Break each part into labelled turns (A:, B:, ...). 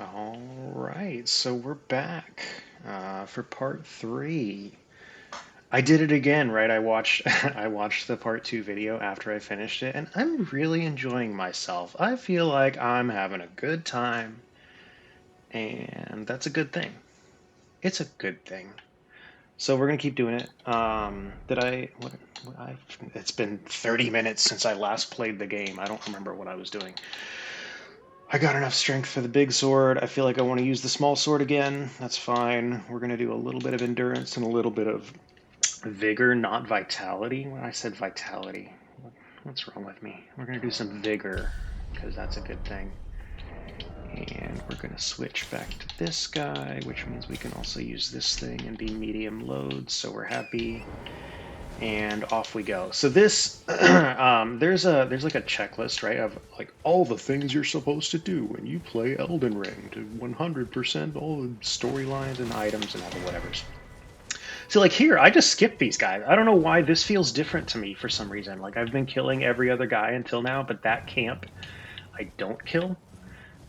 A: All right, so we're back for part 3. I did it again, right? I watched I watched the part 2 video after I finished it, and I'm really enjoying myself. I feel like I'm having a good time, and that's a good thing. It's a good thing. So we're gonna keep doing it. Did I? It's been 30 minutes since I last played the game. I don't remember what I was doing. I got enough strength for the big sword. I feel like I want to use the small sword again. That's fine. We're going to do a little bit of endurance and a little bit of vigor, not vitality. When I said vitality, what's wrong with me? We're going to do some vigor because that's a good thing. And we're going to switch back to this guy, which means we can also use this thing and be medium load, so we're happy. And off we go. So this, there's like a checklist, right, of like all the things you're supposed to do when you play Elden Ring to 100% all the storylines and items and all the whatevers. So like here, I just skipped these guys. I don't know why this feels different to me for some reason. Like I've been killing every other guy until now, but that camp I don't kill.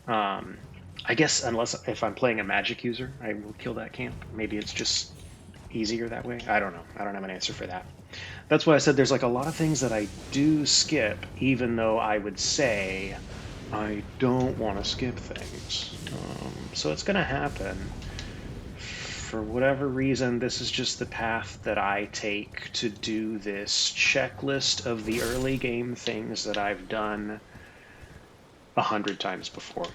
A: I guess unless if I'm playing a magic user, I will kill that camp. Maybe it's just easier that way. I don't know. I don't have an answer for that. That's why I said there's like a lot of things that I do skip, even though I would say I don't want to skip things. So it's going to happen. For whatever reason, this is just the path that I take to do this checklist of the early game things that I've done 100 times before.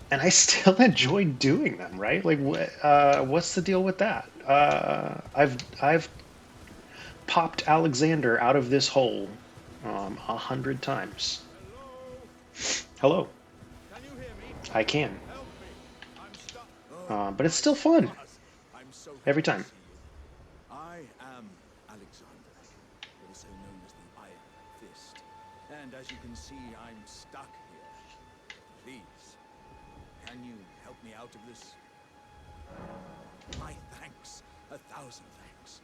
A: And I still enjoy doing them, right? Like, what's the deal with that? I've popped Alexander out of this hole 100 times. Hello.
B: Can you hear me?
A: I can.
B: Help me. I'm stuck.
A: But it's still fun
B: I'm so
A: every
B: happy to
A: time.
B: see you. I am Alexander, also known as the Iron Fist. And as you can see, I'm stuck here. Please, can you help me out of this? My thanks. 1,000 thanks.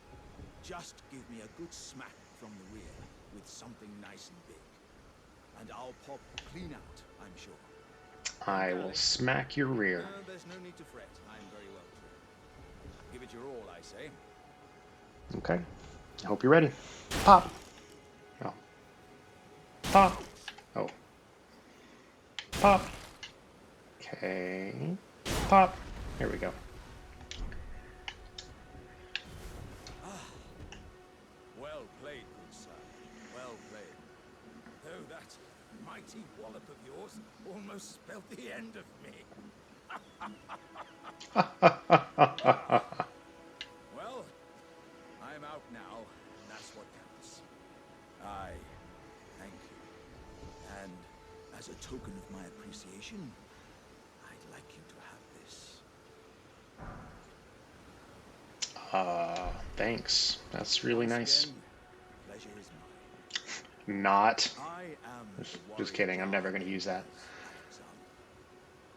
B: Just give me a good smack from the rear with something nice and big. And I'll pop clean out, I'm sure.
A: I will smack your rear.
B: There's no need to fret. I'm very well trained. Give it your all, I say.
A: Okay. I hope you're ready. Pop. Oh. Pop. Oh. Pop. Okay. Pop. Here we go.
B: Well played, good sir. Well played. Though that mighty wallop of yours almost spelled the end of me. Well, I'm out now, and that's what counts. I thank you. And as a token of my appreciation, I'd like you to have this.
A: Thanks. That's really nice.
B: Again, pleasure is mine.
A: Not.
B: I am
A: Just kidding. I'm never going to use that.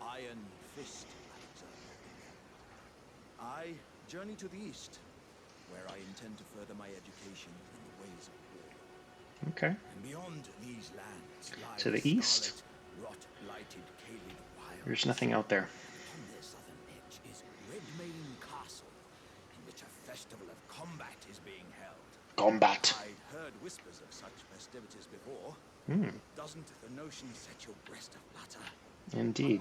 B: Iron Fist Alexander. I journey to the east, where I intend to further my education in the ways of war.
A: Okay.
B: And beyond these lands lies
A: To the east?
B: rot-blighted Caelid Wild.
A: There's nothing out there.
B: On their southern edge is Redmane Castle, in which a festival of combat is being held.
A: Combat.
B: I'd heard whispers of such festivities before. Doesn't the notion set your breast aflutter?
A: Indeed.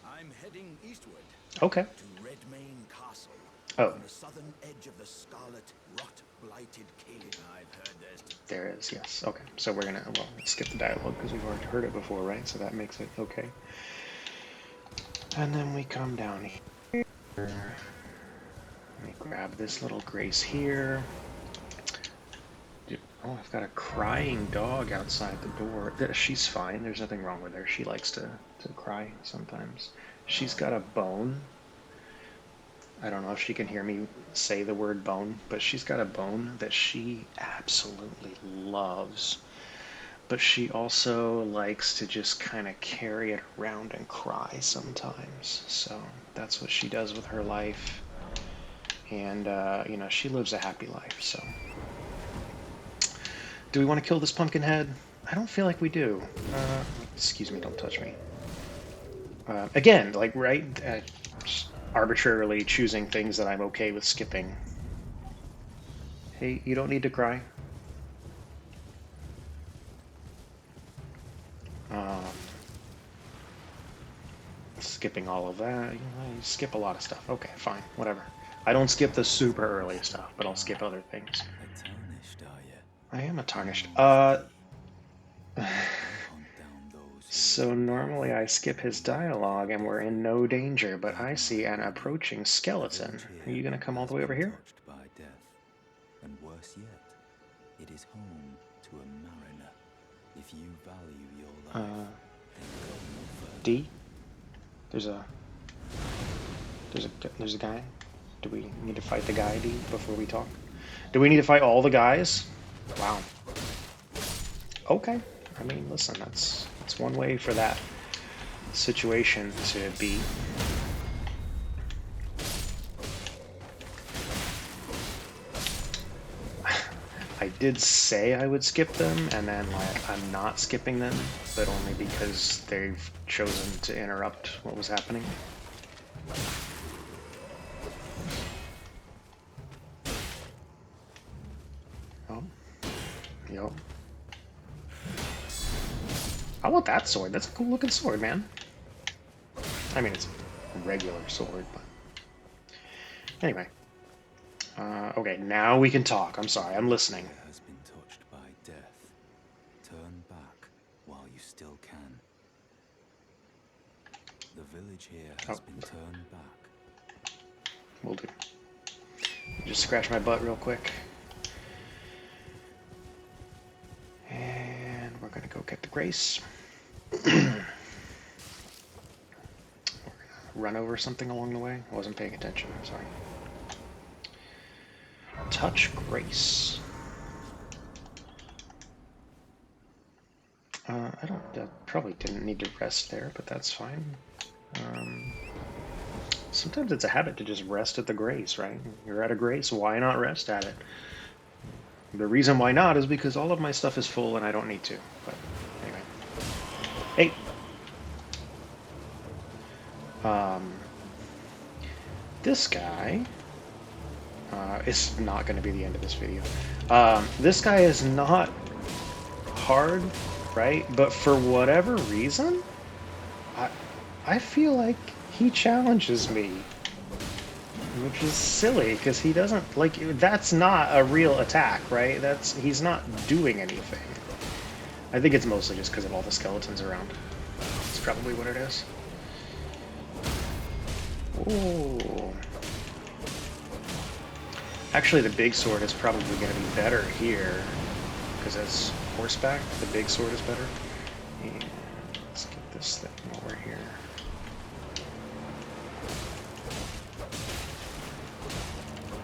B: I'm heading eastward.
A: Okay.
B: To Redmane Castle.
A: Oh.
B: On the southern edge of the scarlet, rot-blighted Caelid. I've heard there's...
A: There is, yes. Okay. So we're going to, well, skip the dialogue because we've already heard it before, right? So that makes it okay. And then we come down here. Let me grab this little Grace here. Oh, I've got a crying dog outside the door. She's fine. There's nothing wrong with her. She likes to cry sometimes. She's got a bone. I don't know if she can hear me say the word bone, but she's got a bone that she absolutely loves. But she also likes to just kind of carry it around and cry sometimes. So that's what she does with her life. And, you know, she lives a happy life, so... Do we want to kill this pumpkin head? I don't feel like we do. Excuse me, don't touch me. Again, like, right? Just arbitrarily choosing things that I'm okay with skipping. Hey, you don't need to cry. Um, skipping all of that. You know, I skip a lot of stuff. Okay, fine, whatever. I don't skip the super early stuff, but I'll skip other things.
B: A tarnished, are you?
A: I am a
B: You
A: tarnished.
B: must be. I hunt down those who
A: So
B: live in
A: normally I
B: power
A: skip his
B: and wield
A: dialogue and we're in no danger, but I see an
B: Vagabond.
A: approaching
B: The
A: skeleton.
B: village
A: Are
B: here
A: you gonna come all
B: has
A: the way over
B: been
A: here?
B: touched by death, and worse yet, it is home to a mariner. If you value your life,
A: Uh,
B: then go no further.
A: D? There's a there's a guy. Do we need to fight the guy, D, before we talk? Do we need to fight all the guys? Wow. Okay. I mean, listen, that's one way for that situation to be. I did say I would skip them, and then like I'm not skipping them, but only because they've chosen to interrupt what was happening. Oh, yo. I want that sword. That's a cool looking sword, man. I mean, it's a regular sword, but anyway. Okay, now we can talk. I'm sorry, I'm listening.
B: Here has been touched by death. Turn back while you still can. The village here has
A: Oh,
B: been turned back.
A: will do. Just scratch my butt real quick. And we're gonna go get the grace. Run over something along the way. I wasn't paying attention, I'm sorry. Touch grace. I probably didn't need to rest there, but that's fine. Sometimes it's a habit to just rest at the grace, right? You're at a grace, why not rest at it? The reason why not is because all of my stuff is full and I don't need to. But anyway. Hey! This guy is not going to be the end of this video. This guy is not hard, right? But for whatever reason, I feel like he challenges me, which is silly because he doesn't like. That's not a real attack, right? He's not doing anything. I think it's mostly just because of all the skeletons around. That's probably what it is. Ooh. Actually, the big sword is probably going to be better here because it's horseback. The big sword is better. And let's get this thing while we're here.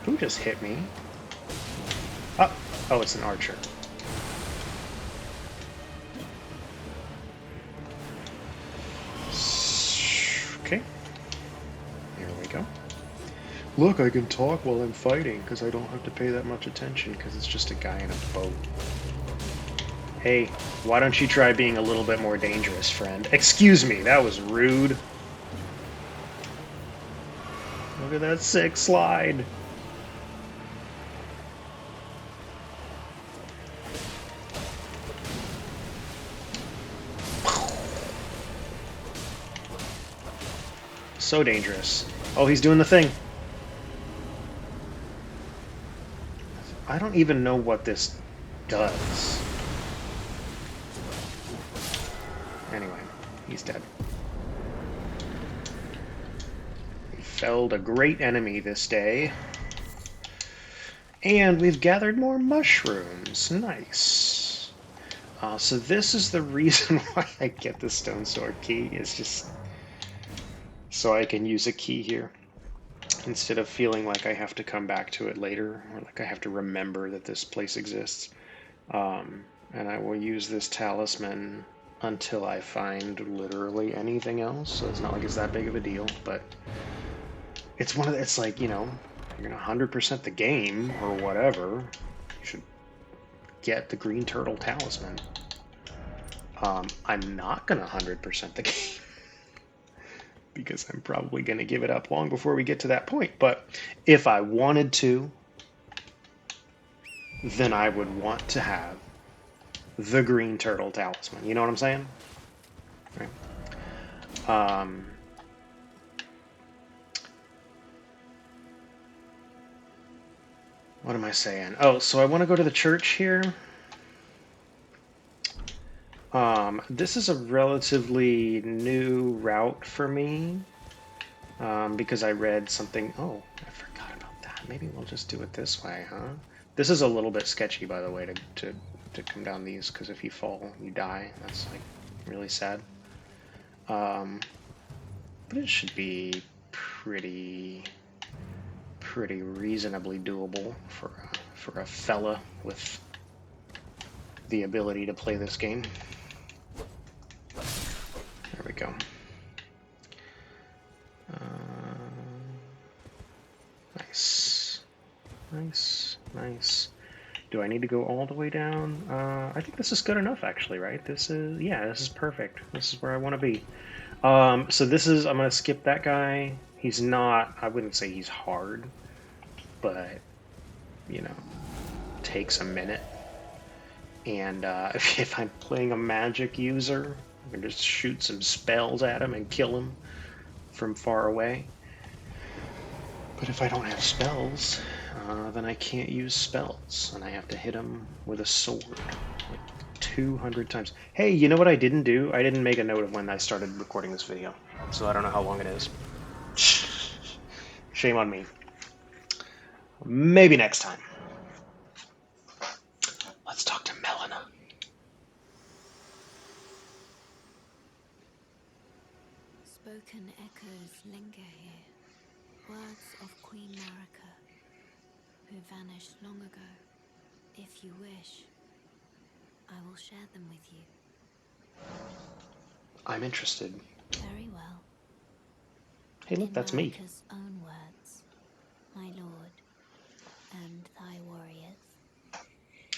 A: Who just hit me? Oh, it's an archer. Okay. Here we go. Look, I can talk while I'm fighting because I don't have to pay that much attention because it's just a guy in a boat. Hey, why don't you try being a little bit more dangerous, friend? Excuse me, that was rude. Look at that sick slide. So dangerous. Oh, he's doing the thing. I don't even know what this does. Anyway, he's dead. We felled a great enemy this day. And we've gathered more mushrooms. Nice. So this is the reason why I get the stone sword key. It's just so I can use a key here instead of feeling like I have to come back to it later or like I have to remember that this place exists. And I will use this talisman until I find literally anything else. So it's not like it's that big of a deal, but it's it's like, you know, you're gonna 100% the game or whatever. You should get the green turtle talisman. I'm not going to 100% the game because I'm probably going to give it up long before we get to that point. But if I wanted to, then I would want to have the green turtle talisman. You know what I'm saying? Right. What am I saying? Oh, so I want to go to the church here. This is a relatively new route for me because I read something. Oh, I forgot about that. Maybe we'll just do it this way, huh? This is a little bit sketchy, by the way, to come down these because if you fall, you die. That's like really sad. But it should be pretty reasonably doable for a fella with the ability to play this game. There we go. Nice. Nice. Nice. Do I need to go all the way down? I think this is good enough, actually, right? This is, yeah, this is perfect. This is where I want to be. So this is, I'm going to skip that guy. He's not, I wouldn't say he's hard, but, you know, takes a minute. And if I'm playing a magic user, I can just shoot some spells at him and kill him from far away. But if I don't have spells, then I can't use spells, and I have to hit him with a sword like 200 times. Hey, you know what I didn't do? I didn't make a note of when I started recording this video, so I don't know how long it is. Shame on me. Maybe next time. Let's talk to Melina.
C: Spoken echoes linger here, words of Queen Marika, who vanished long ago. If you wish, I will share them with you.
A: I'm interested.
C: Very well.
A: Hey, look,
C: In
A: that's me.
C: Marika's own words, my lord, and thy warriors,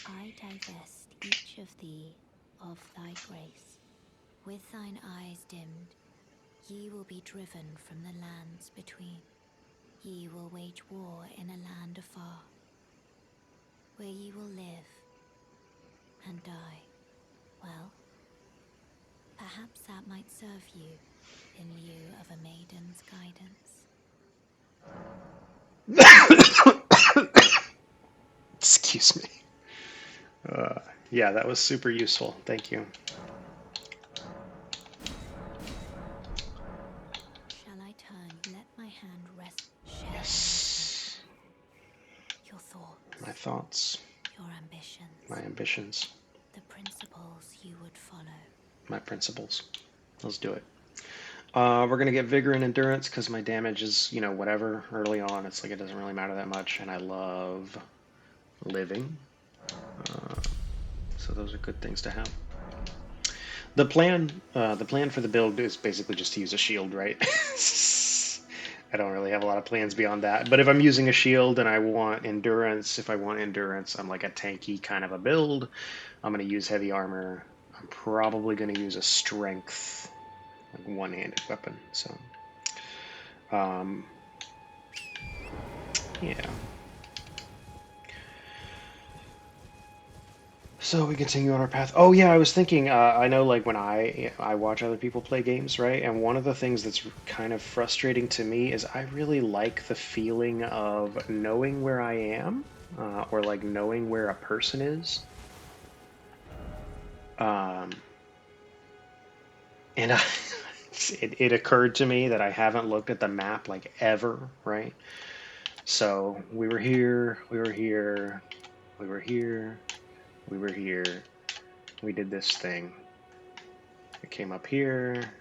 C: I divest each of thee of thy grace. With thine eyes dimmed, ye will be driven from the lands between. Ye will wage war in a land afar, where ye will live and die. Well, perhaps that might serve you in lieu of a maiden's guidance.
A: Excuse me. Yeah, that was super useful. Thank you.
C: Shall I turn? Let my hand rest. Share
A: Yes.
C: your thoughts,
A: My thoughts,
C: your ambitions,
A: my ambitions,
C: the principles you would follow.
A: my principles. Let's do it. We're going to get vigor and endurance because my damage is, you know, whatever early on. It's like it doesn't really matter that much. And I love living. So those are good things to have. The plan for the build is basically just to use a shield, right? I don't really have a lot of plans beyond that. But if I'm using a shield and I want endurance, if I want endurance, I'm like a tanky kind of a build. I'm going to use heavy armor. I'm probably going to use a strength, like one-handed weapon. So, yeah. So we continue on our path. Oh yeah, I was thinking. I know, like when I watch other people play games, right? And one of the things that's kind of frustrating to me is I really like the feeling of knowing where I am, or like knowing where a person is. Um, and it occurred to me that I haven't looked at the map like ever, right? So we were here, we were here, we were here, we were here. We did this thing. We came up here.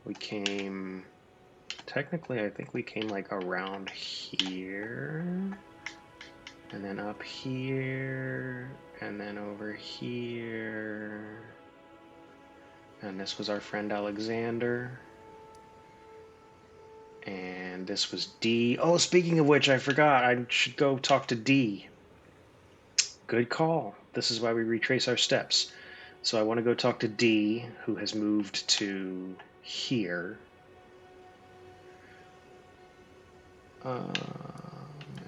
A: We came, technically, I think we came like around here. And then up here. And then over here. And this was our friend Alexander. And this was D. Oh, speaking of which, I forgot. I should go talk to D. Good call. This is why we retrace our steps. So I want to go talk to D, who has moved to here. And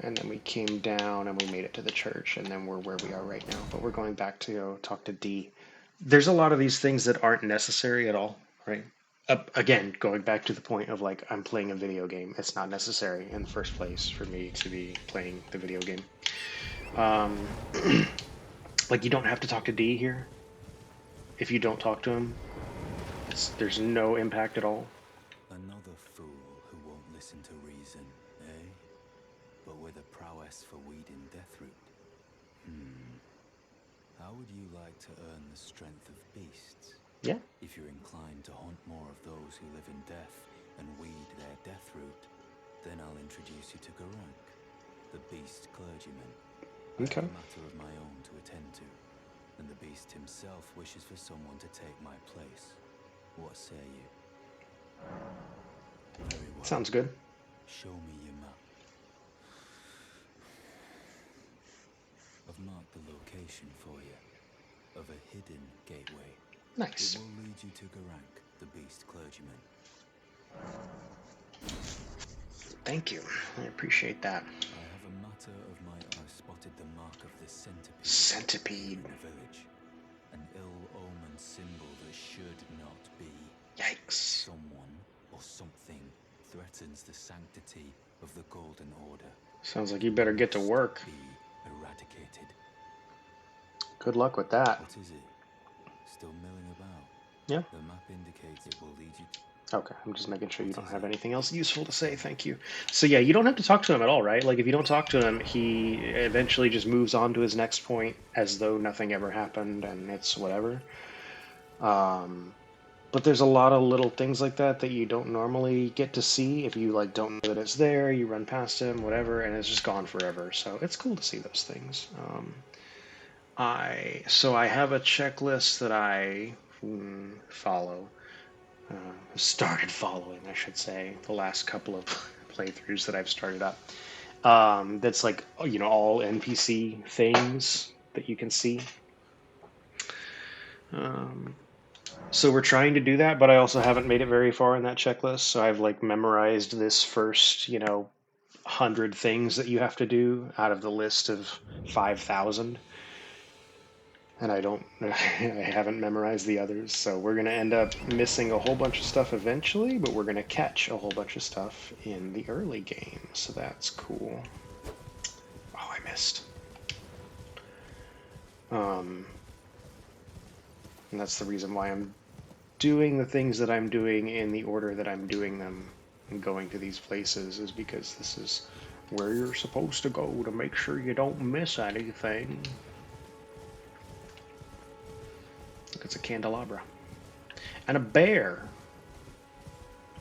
A: then we came down and we made it to the church, and then we're where we are right now. But we're going back to go talk to D. There's a lot of these things that aren't necessary at all, right? Again, going back to the point of like, I'm playing a video game. It's not necessary in the first place for me to be playing the video game. Like, you don't have to talk to D here. If you don't talk to him, there's no impact at all.
B: Another fool who won't listen to reason, eh? But with a prowess for weeding deathroot. How would you like to earn the strength of beasts?
A: Yeah.
B: If you're inclined to hunt more of those who live in death and weed their deathroot, then I'll introduce you to Garank, the beast clergyman.
A: Okay.
B: I have a matter of my own to attend to, and the beast himself wishes for someone to take my place. What say you? Very well.
A: Sounds good.
B: Show me your map. I've marked the location for you, of a hidden gateway.
A: Nice.
B: It will lead you to Garank, the beast clergyman.
A: Thank you. I appreciate that.
B: I have a matter of my own. I spotted the mark of the centipede.
A: Centipede.
B: In the village. An ill-omened symbol that should not be.
A: Yikes.
B: Someone or something threatens the sanctity of the Golden Order.
A: Sounds like you better get to work.
B: Be eradicated.
A: Good luck with that.
B: What is it? Still milling about?
A: Yeah.
B: The map indicates it will lead you.
A: Okay, I'm just making sure you don't have anything else useful to say. Thank you. So yeah, you don't have to talk to him at all, right? Like, if you don't talk to him, he eventually just moves on to his next point as though nothing ever happened, and it's whatever. But there's a lot of little things like that that you don't normally get to see if you like don't know that it's there. You run past him, whatever, and it's just gone forever. So it's cool to see those things. I have a checklist that I follow. Started following, I should say, the last couple of playthroughs that I've started up. That's like, you know, all NPC things that you can see. So we're trying to do that, but I also haven't made it very far in that checklist. So I've like memorized this first, 100 things that you have to do out of the list of 5,000. And I haven't memorized the others, so we're going to end up missing a whole bunch of stuff eventually, but we're going to catch a whole bunch of stuff in the early game, so that's cool. Oh, I missed. And that's the reason why I'm doing the things that I'm doing in the order that I'm doing them and going to these places, is because this is where you're supposed to go to make sure you don't miss anything. Look, it's a candelabra. And a bear.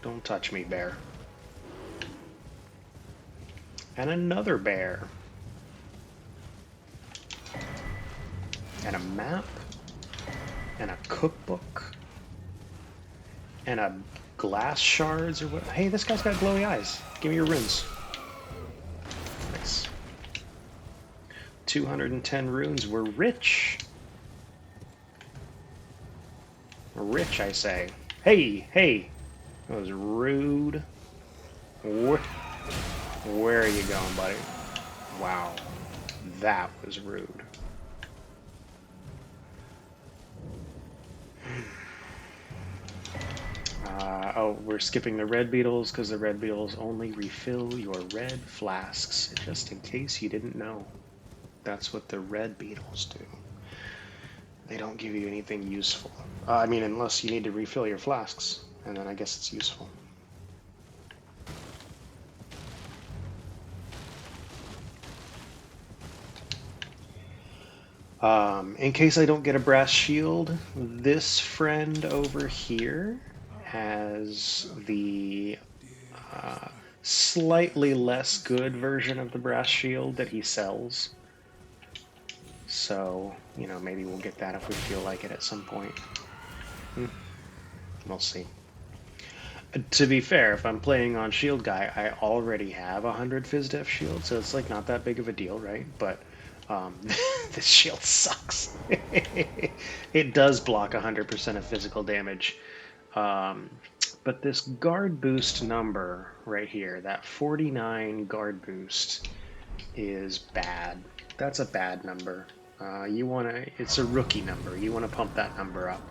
A: Don't touch me, bear. And another bear. And a map. And a cookbook. And a glass shards or what? Hey, this guy's got glowy eyes. Give me your runes. Nice. 210 runes. We're rich. Rich, I say. Hey! That was rude. Where are you going, buddy? Wow. That was rude. We're skipping the red beetles because the red beetles only refill your red flasks. Just in case you didn't know. That's what the red beetles do. They don't give you anything useful. I mean, unless you need to refill your flasks, and then I guess it's useful. In case I don't get a brass shield, this friend over here has the slightly less good version of the brass shield that he sells. So, maybe we'll get that if we feel like it at some point. We'll see. To be fair, if I'm playing on Shield Guy, I already have 100 FizzDef shield, so it's like not that big of a deal, right? But This shield sucks. It does block 100% of physical damage. Um, but this guard boost number right here, that 49 guard boost, is bad. That's a bad number. You want to, it's a rookie number. You want to pump that number up.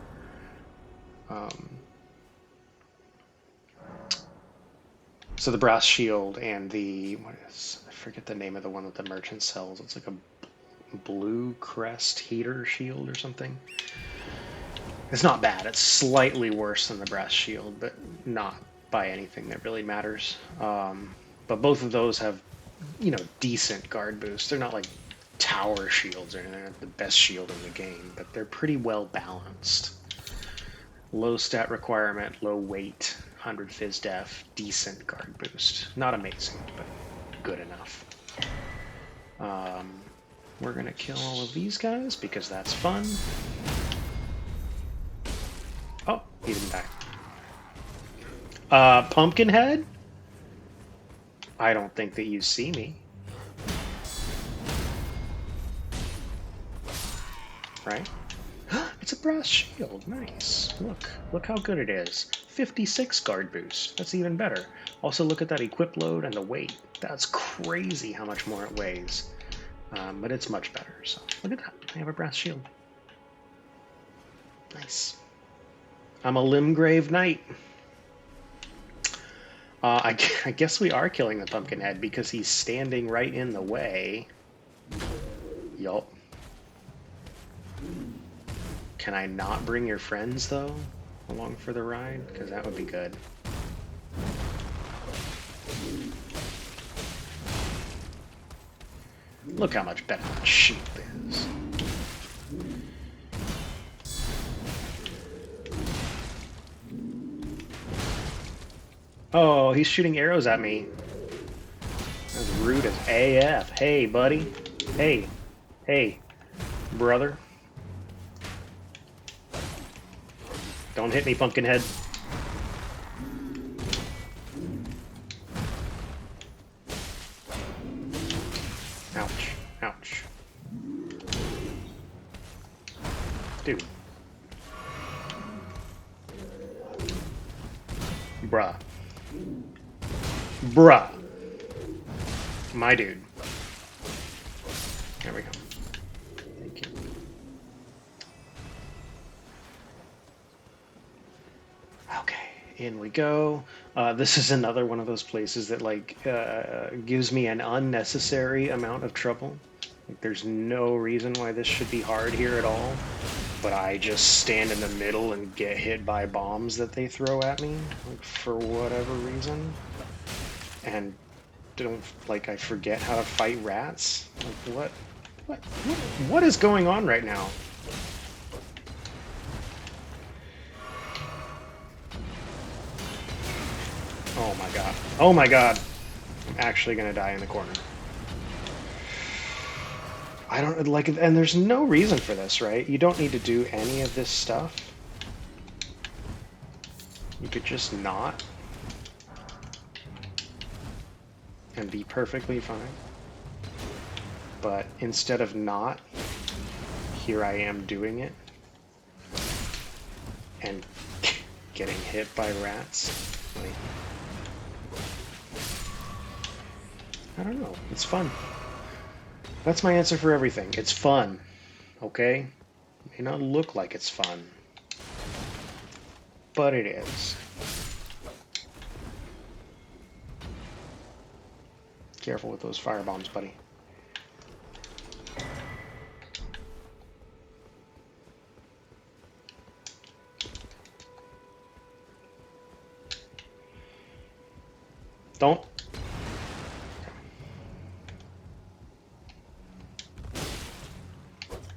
A: So the brass shield and the, what is, I forget the name of the one that the merchant sells. It's like a blue crest heater shield or something. It's not bad. It's slightly worse than the brass shield, but not by anything that really matters. But both of those have, decent guard boosts. They're not like tower shields or anything. They're not the best shield in the game, but they're pretty well balanced. Low stat requirement, low weight, 100 phys def, decent guard boost. Not amazing, but good enough. We're going to kill all of these guys because that's fun. Oh, he didn't die. Pumpkinhead? I don't think that you see me. Right? It's a brass shield. Nice. Look how good it is. 56 guard boost. That's even better. Also, look at that equip load and the weight. That's crazy how much more it weighs. But it's much better. So look at that. I have a brass shield. Nice. I'm a Limgrave Knight. I guess we are killing the Pumpkinhead because he's standing right in the way. Yup. Can I not bring your friends, though, along for the ride? Because that would be good. Look how much better that sheep is. Oh, he's shooting arrows at me. That's rude as AF. Hey, buddy. Hey. Hey, brother. Don't hit me, Pumpkinhead. Ouch. Ouch. Dude. Bruh. Bruh. My dude. There we go. Thank you. Okay, in we go. This is another one of those places that gives me an unnecessary amount of trouble. Like, there's no reason why this should be hard here at all, but I just stand in the middle and get hit by bombs that they throw at me, like, for whatever reason. And I forget how to fight rats. Like, what is going on right now? Oh my god. Oh my god. I'm actually gonna die in the corner. I don't like it, and there's no reason for this, right? You don't need to do any of this stuff. You could just not and be perfectly fine. But instead of not, here I am doing it and getting hit by rats. Like, I don't know. It's fun. That's my answer for everything. It's fun. Okay? It may not look like it's fun, but it is. Careful with those firebombs, buddy. Don't.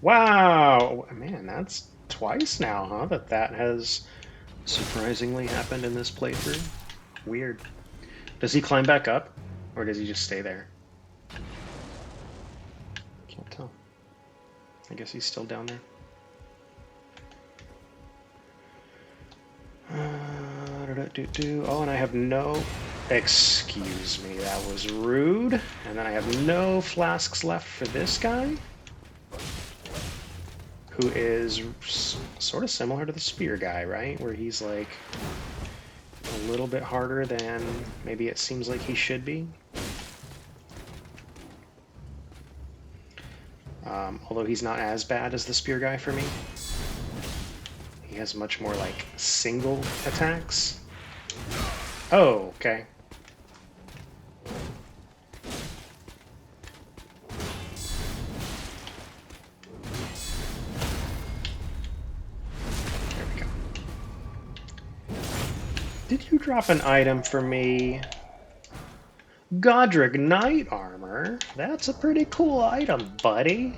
A: Wow! Man, that's twice now, huh? That has surprisingly happened in this playthrough. Weird. Does he climb back up? Or does he just stay there? Can't tell. I guess he's still down there. Oh, and I have no... Excuse me, that was rude. And then I have no flasks left for this guy, who is sort of similar to the spear guy, right? Where he's like a little bit harder than maybe it seems like he should be. Although he's not as bad as the spear guy for me. He has much more like single attacks. Oh, okay. There we go. Did you drop an item for me? Godric Knight Armor? That's a pretty cool item, buddy.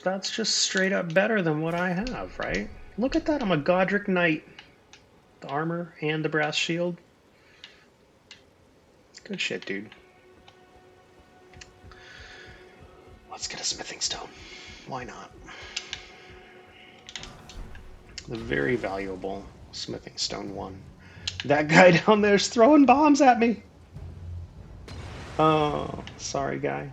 A: That's just straight up better than what I have, right? Look at that, I'm a Godric Knight. The armor and the brass shield. Good shit, dude. Let's get a smithing stone. Why not? The very valuable smithing stone one. That guy down there's throwing bombs at me. Oh, sorry, guy.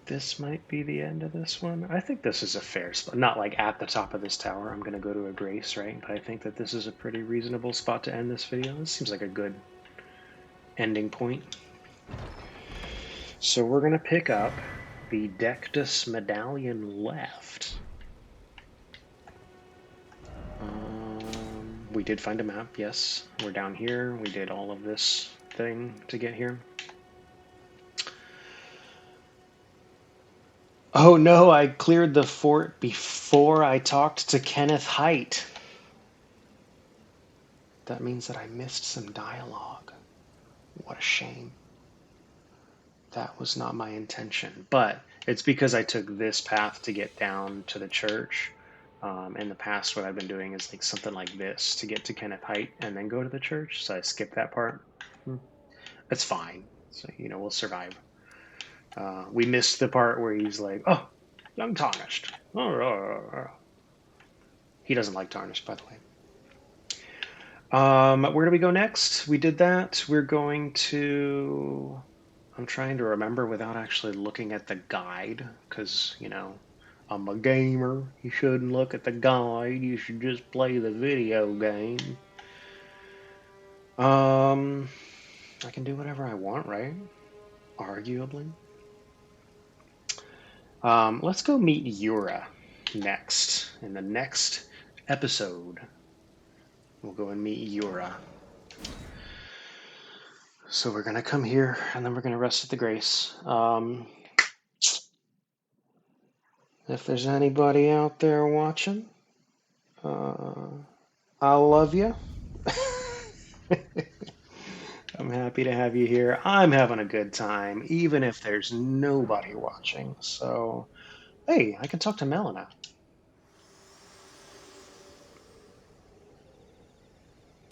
A: This might be the end of this one. I think this is a fair spot. Not like at the top of this tower. I'm going to go to a grace, right? But I think that this is a pretty reasonable spot to end this video. This seems like a good ending point. So we're going to pick up the Dectus Medallion left. We did find a map, yes. We're down here. We did all of this thing to get here. Oh no, I cleared the fort before I talked to Kenneth Haight. That means that I missed some dialogue. What a shame. That was not my intention. But it's because I took this path to get down to the church. In the past, what I've been doing is like something like this to get to Kenneth Haight and then go to the church. So I skipped that part. That's fine. So, you know, we'll survive. We missed the part where he's like, oh, young Tarnished. He doesn't like Tarnished, by the way. Where do we go next? We did that. We're going to... I'm trying to remember without actually looking at the guide, because, you know, I'm a gamer. You shouldn't look at the guide. You should just play the video game. I can do whatever I want, right? Arguably. Let's go meet Yura next. In the next episode, we'll go and meet Yura. So we're going to come here, and then we're going to rest at the Grace. If there's anybody out there watching, I love you. I'm happy to have you here. I'm having a good time, even if there's nobody watching. So, hey, I can talk to Mel now.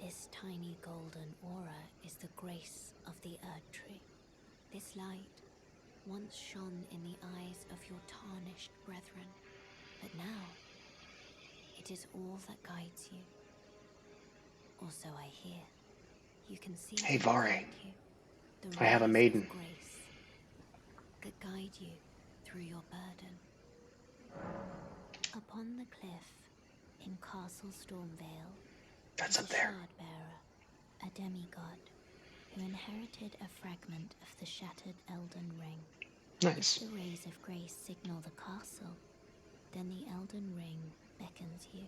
C: This tiny golden aura is the grace of the Earth Tree. This light once shone in the eyes of your tarnished brethren, but now it is all that guides you. Also, I hear you can see.
A: Hey, Vare.
C: The
A: I have a maiden.
C: of grace that guide you through your burden. Upon the cliff in Castle Stormvale,
A: That's up
C: a
A: there.
C: shard bearer, a demigod who inherited a fragment of the shattered Elden ring.
A: Nice.
C: If the rays of grace signal the castle, then the Elden ring beckons you.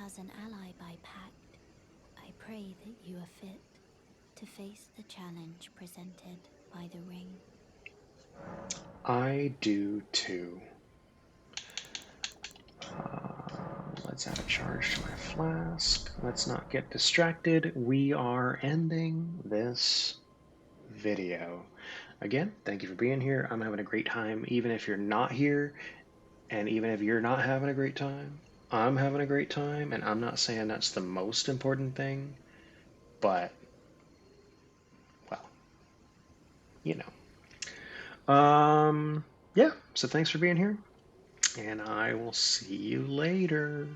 C: As an ally by pact, I pray that you are fit to face the challenge presented by the ring.
A: I do too. Let's add a charge to my flask. Let's not get distracted. We are ending this video. Again, thank you for being here. I'm having a great time, even if you're not here. And even if you're not having a great time, I'm having a great time. And I'm not saying that's the most important thing, but, well, you know. Yeah, so thanks for being here, and I will see you later.